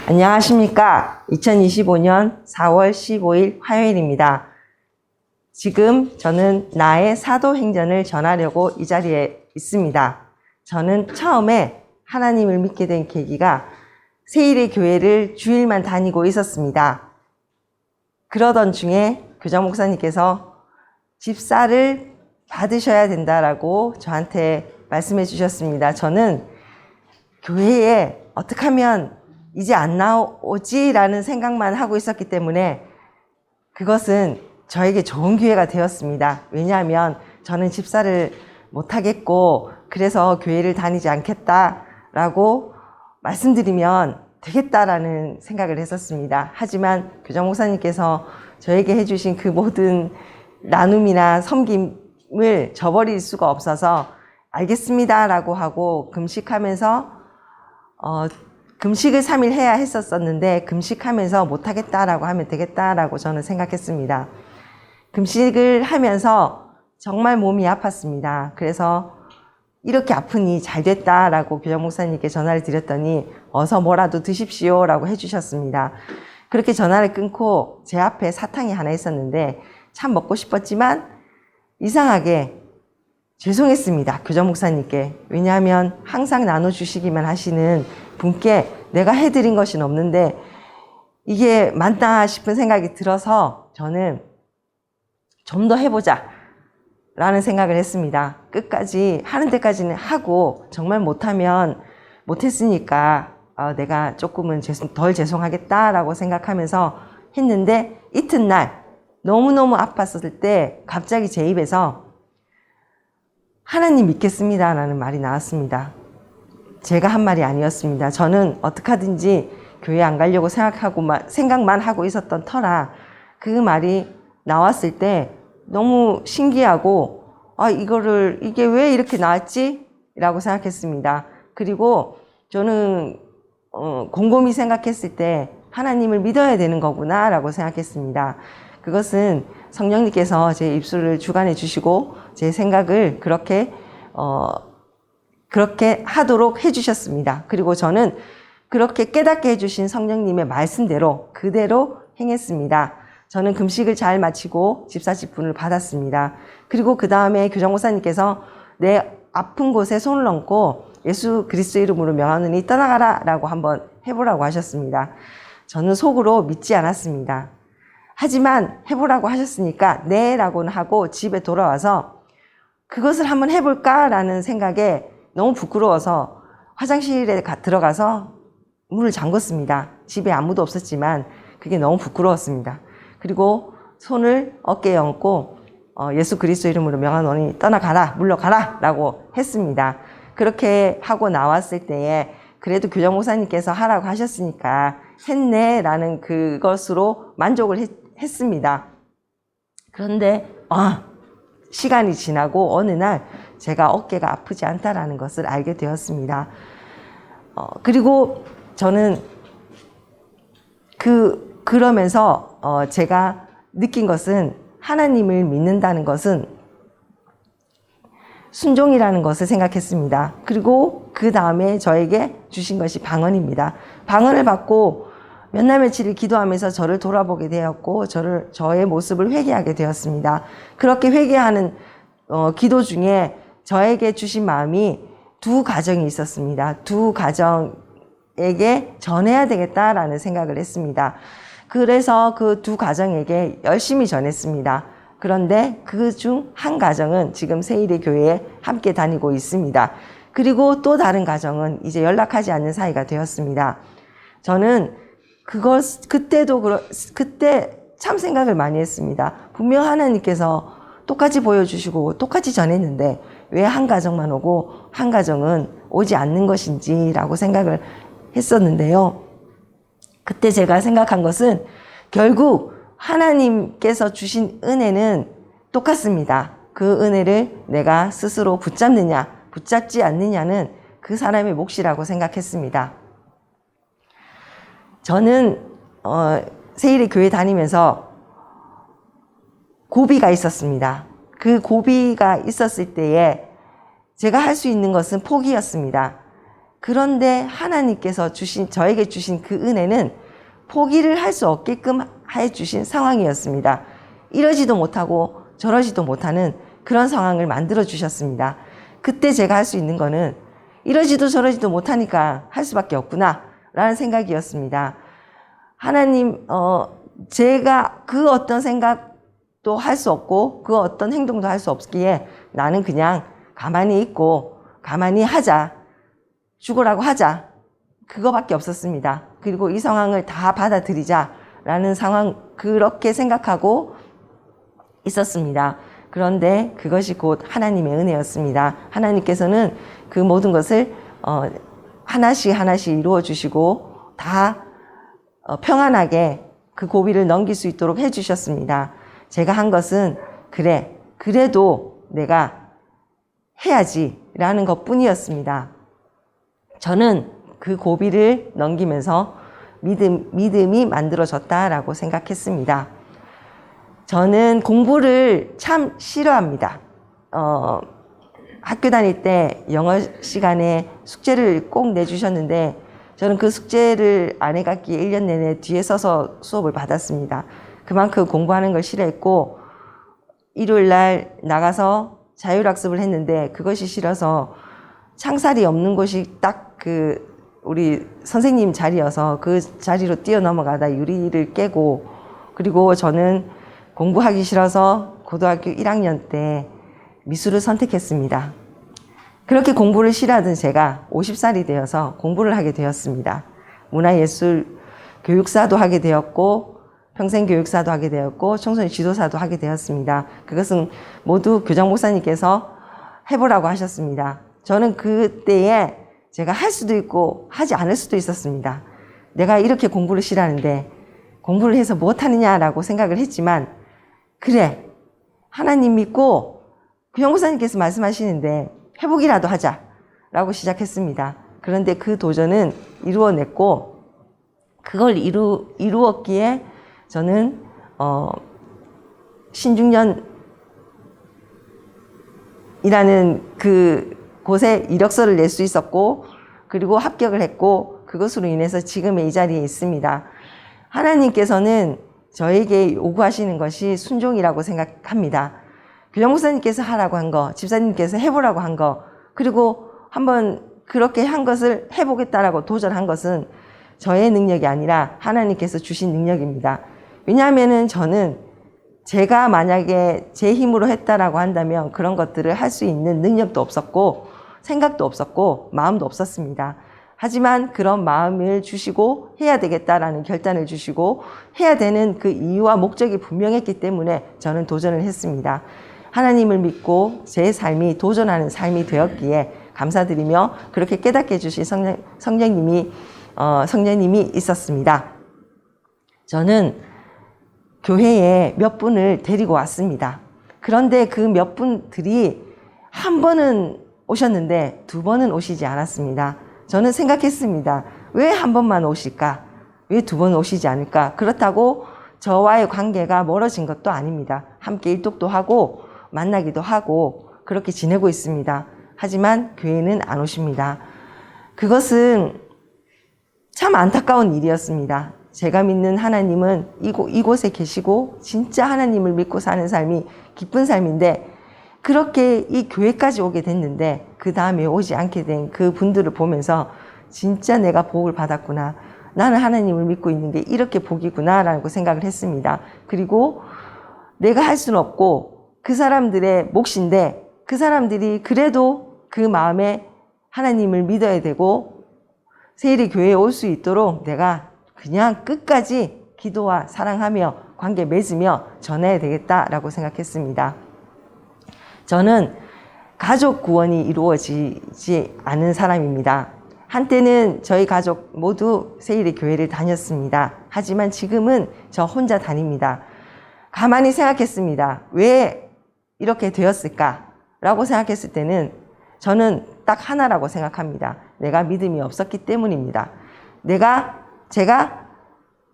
안녕하십니까. 2025년 4월 15일 화요일입니다. 지금 저는 나의 사도행전을 전하려고 이 자리에 있습니다. 저는 처음에 하나님을 믿게 된 계기가 세일의 교회를 주일만 다니고 있었습니다. 그러던 중에 교장 목사님께서 집사를 받으셔야 된다라고 저한테 말씀해 주셨습니다. 저는 교회에 어떻게 하면 이제 안 나오지라는 생각만 하고 있었기 때문에 그것은 저에게 좋은 기회가 되었습니다. 왜냐하면 저는 집사를 못하겠고 그래서 교회를 다니지 않겠다라고 말씀드리면 되겠다라는 생각을 했었습니다. 하지만 교장 목사님께서 저에게 해주신 그 모든 나눔이나 섬김을 저버릴 수가 없어서 알겠습니다라고 하고 금식하면서 금식을 3일 해야 했었는데 금식하면서 못하겠다라고 하면 되겠다라고 저는 생각했습니다. 금식을 하면서 정말 몸이 아팠습니다. 그래서 이렇게 아프니 잘 됐다라고 교장 목사님께 전화를 드렸더니 어서 뭐라도 드십시오라고 해주셨습니다. 그렇게 전화를 끊고 제 앞에 사탕이 하나 있었는데 참 먹고 싶었지만 이상하게 죄송했습니다. 교장 목사님께. 왜냐하면 항상 나눠주시기만 하시는 분께 내가 해드린 것은 없는데 이게 맞나 싶은 생각이 들어서 저는 좀 더 해보자 라는 생각을 했습니다. 끝까지 하는 데까지는 하고 정말 못했으니까 내가 조금은 덜 죄송하겠다라고 생각하면서 했는데 이튿날 너무너무 아팠을 때 갑자기 제 입에서 하나님 믿겠습니다 라는 말이 나왔습니다. 제가 한 말이 아니었습니다. 저는 어떻게 하든지 교회 안 가려고 생각만 하고 있었던 터라 그 말이 나왔을 때 너무 신기하고 이게 왜 이렇게 나왔지? 라고 생각했습니다. 그리고 저는 곰곰이 생각했을 때 하나님을 믿어야 되는 거구나 라고 생각했습니다. 그것은 성령님께서 제 입술을 주관해 주시고 제 생각을 그렇게 하도록 해주셨습니다. 그리고 저는 그렇게 깨닫게 해주신 성령님의 말씀대로 그대로 행했습니다. 저는 금식을 잘 마치고 집사 직분을 받았습니다. 그리고 그 다음에 교장 목사님께서 내 아픈 곳에 손을 얹고 예수 그리스도 이름으로 명하노니 떠나가라 라고 한번 해보라고 하셨습니다. 저는 속으로 믿지 않았습니다. 하지만 해보라고 하셨으니까 네 라고는 하고 집에 돌아와서 그것을 한번 해볼까 라는 생각에 너무 부끄러워서 화장실에 들어가서 문을 잠궜습니다. 집에 아무도 없었지만 그게 너무 부끄러웠습니다. 그리고 손을 어깨에 얹고 예수 그리스도 이름으로 명하노니 떠나가라 물러가라 라고 했습니다. 그렇게 하고 나왔을 때에 그래도 교장 목사님께서 하라고 하셨으니까 했네 라는 그것으로 만족을 했습니다. 그런데 시간이 지나고 어느 날 제가 어깨가 아프지 않다라는 것을 알게 되었습니다. 그리고 저는 그러면서 제가 느낀 것은 하나님을 믿는다는 것은 순종이라는 것을 생각했습니다. 그리고 그 다음에 저에게 주신 것이 방언입니다. 방언을 받고 몇 날 며칠을 기도하면서 저를 돌아보게 되었고 저의 모습을 회개하게 되었습니다. 그렇게 회개하는 기도 중에 저에게 주신 마음이 두 가정이 있었습니다. 두 가정에게 전해야 되겠다라는 생각을 했습니다. 그래서 그 두 가정에게 열심히 전했습니다. 그런데 그 중 한 가정은 지금 세일의 교회에 함께 다니고 있습니다. 그리고 또 다른 가정은 이제 연락하지 않는 사이가 되었습니다. 저는 그때 참 생각을 많이 했습니다. 분명 하나님께서 똑같이 보여주시고 똑같이 전했는데 왜 한 가정만 오고 한 가정은 오지 않는 것인지라고 생각을 했었는데요. 그때 제가 생각한 것은 결국 하나님께서 주신 은혜는 똑같습니다. 그 은혜를 내가 스스로 붙잡지 않느냐는 그 사람의 몫이라고 생각했습니다. 저는 세일의 교회 다니면서 고비가 있었습니다. 그 고비가 있었을 때에 제가 할 수 있는 것은 포기였습니다. 그런데 하나님께서 저에게 주신 그 은혜는 포기를 할 수 없게끔 해 주신 상황이었습니다. 이러지도 못하고 저러지도 못하는 그런 상황을 만들어 주셨습니다. 그때 제가 할 수 있는 거는 이러지도 저러지도 못하니까 할 수밖에 없구나 라는 생각이었습니다. 하나님, 제가 그 어떤 생각도 할 수 없고 그 어떤 행동도 할 수 없기에 나는 그냥 가만히 있고 가만히 하자, 죽으라고 하자, 그거밖에 없었습니다. 그리고 이 상황을 다 받아들이자라는 상황, 그렇게 생각하고 있었습니다. 그런데 그것이 곧 하나님의 은혜였습니다. 하나님께서는 그 모든 것을 하나씩 하나씩 이루어 주시고 다 평안하게 그 고비를 넘길 수 있도록 해 주셨습니다. 제가 한 것은 그래도 내가 해야지 라는 것 뿐이었습니다. 저는 그 고비를 넘기면서 믿음이 만들어졌다라고 생각했습니다. 저는 공부를 참 싫어합니다. 학교 다닐 때 영어 시간에 숙제를 꼭 내주셨는데 저는 그 숙제를 안 해갔기에 1년 내내 뒤에 서서 수업을 받았습니다. 그만큼 공부하는 걸 싫어했고 일요일 날 나가서 자율학습을 했는데 그것이 싫어서 창살이 없는 곳이 딱 우리 선생님 자리여서 그 자리로 뛰어넘어가다 유리를 깨고, 그리고 저는 공부하기 싫어서 고등학교 1학년 때 미술을 선택했습니다. 그렇게 공부를 싫어하던 제가 50살이 되어서 공부를 하게 되었습니다. 문화예술 교육사도 하게 되었고 평생교육사도 하게 되었고 청소년 지도사도 하게 되었습니다. 그것은 모두 교장 목사님께서 해보라고 하셨습니다. 저는 그때에 제가 할 수도 있고 하지 않을 수도 있었습니다. 내가 이렇게 공부를 싫어하는데 공부를 해서 무엇하느냐라고 생각을 했지만, 그래, 하나님 믿고 교장 목사님께서 말씀하시는데 해보기라도 하자라고 시작했습니다. 그런데 그 도전은 이루어냈고, 그걸 이루었기에 저는 신중년이라는 그 곳에 이력서를 낼 수 있었고, 그리고 합격을 했고, 그것으로 인해서 지금의 이 자리에 있습니다. 하나님께서는 저에게 요구하시는 것이 순종이라고 생각합니다. 교장 목사님께서 하라고 한 거, 집사님께서 해보라고 한 거, 그리고 한번 그렇게 한 것을 해보겠다라고 도전한 것은 저의 능력이 아니라 하나님께서 주신 능력입니다. 왜냐하면은 저는 제가 만약에 제 힘으로 했다라고 한다면 그런 것들을 할 수 있는 능력도 없었고 생각도 없었고 마음도 없었습니다. 하지만 그런 마음을 주시고 해야 되겠다라는 결단을 주시고 해야 되는 그 이유와 목적이 분명했기 때문에 저는 도전을 했습니다. 하나님을 믿고 제 삶이 도전하는 삶이 되었기에 감사드리며 그렇게 깨닫게 해주신 성령님이 있었습니다. 저는 교회에 몇 분을 데리고 왔습니다. 그런데 그 몇 분들이 한 번은 오셨는데 두 번은 오시지 않았습니다. 저는 생각했습니다. 왜 한 번만 오실까? 왜 두 번 오시지 않을까? 그렇다고 저와의 관계가 멀어진 것도 아닙니다. 함께 일독도 하고 만나기도 하고 그렇게 지내고 있습니다. 하지만 교회는 안 오십니다. 그것은 참 안타까운 일이었습니다. 제가 믿는 하나님은 이곳에 계시고 진짜 하나님을 믿고 사는 삶이 기쁜 삶인데 그렇게 이 교회까지 오게 됐는데 그 다음에 오지 않게 된 그 분들을 보면서 진짜 내가 복을 받았구나. 나는 하나님을 믿고 있는 게 이렇게 복이구나 라고 생각을 했습니다. 그리고 내가 할 수는 없고 그 사람들의 몫인데 그 사람들이 그래도 그 마음에 하나님을 믿어야 되고 세일이 교회에 올 수 있도록 내가 그냥 끝까지 기도와 사랑하며 관계 맺으며 전해야 되겠다라고 생각했습니다. 저는 가족 구원이 이루어지지 않은 사람입니다. 한때는 저희 가족 모두 세일의 교회를 다녔습니다. 하지만 지금은 저 혼자 다닙니다. 가만히 생각했습니다. 왜 이렇게 되었을까? 라고 생각했을 때는 저는 딱 하나라고 생각합니다. 내가 믿음이 없었기 때문입니다. 제가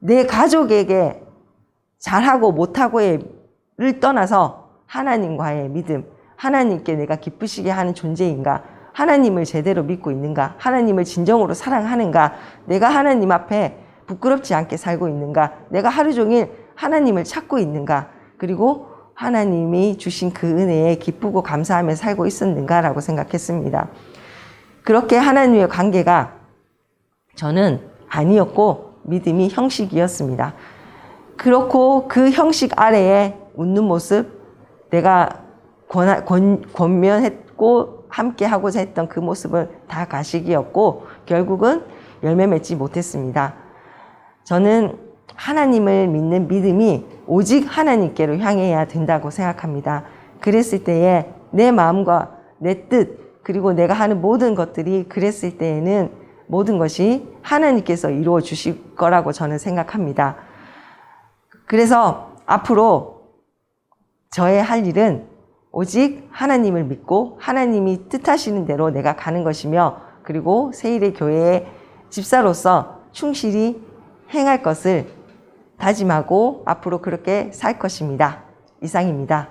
내 가족에게 잘하고 못하고를 떠나서 하나님과의 믿음, 하나님께 내가 기쁘시게 하는 존재인가? 하나님을 제대로 믿고 있는가? 하나님을 진정으로 사랑하는가? 내가 하나님 앞에 부끄럽지 않게 살고 있는가? 내가 하루 종일 하나님을 찾고 있는가? 그리고 하나님이 주신 그 은혜에 기쁘고 감사하며 살고 있었는가라고 생각했습니다. 그렇게 하나님의 관계가 저는 아니었고 믿음이 형식이었습니다. 그렇고 그 형식 아래에 웃는 모습, 내가 권면했고 함께 하고자 했던 그 모습은 다 가식이었고 결국은 열매 맺지 못했습니다. 저는 하나님을 믿는 믿음이 오직 하나님께로 향해야 된다고 생각합니다. 그랬을 때에 내 마음과 내 뜻, 그리고 내가 하는 모든 것들이 그랬을 때에는 모든 것이 하나님께서 이루어 주실 거라고 저는 생각합니다. 그래서 앞으로 저의 할 일은 오직 하나님을 믿고 하나님이 뜻하시는 대로 내가 가는 것이며, 그리고 새일의 교회의 집사로서 충실히 행할 것을 다짐하고 앞으로 그렇게 살 것입니다. 이상입니다.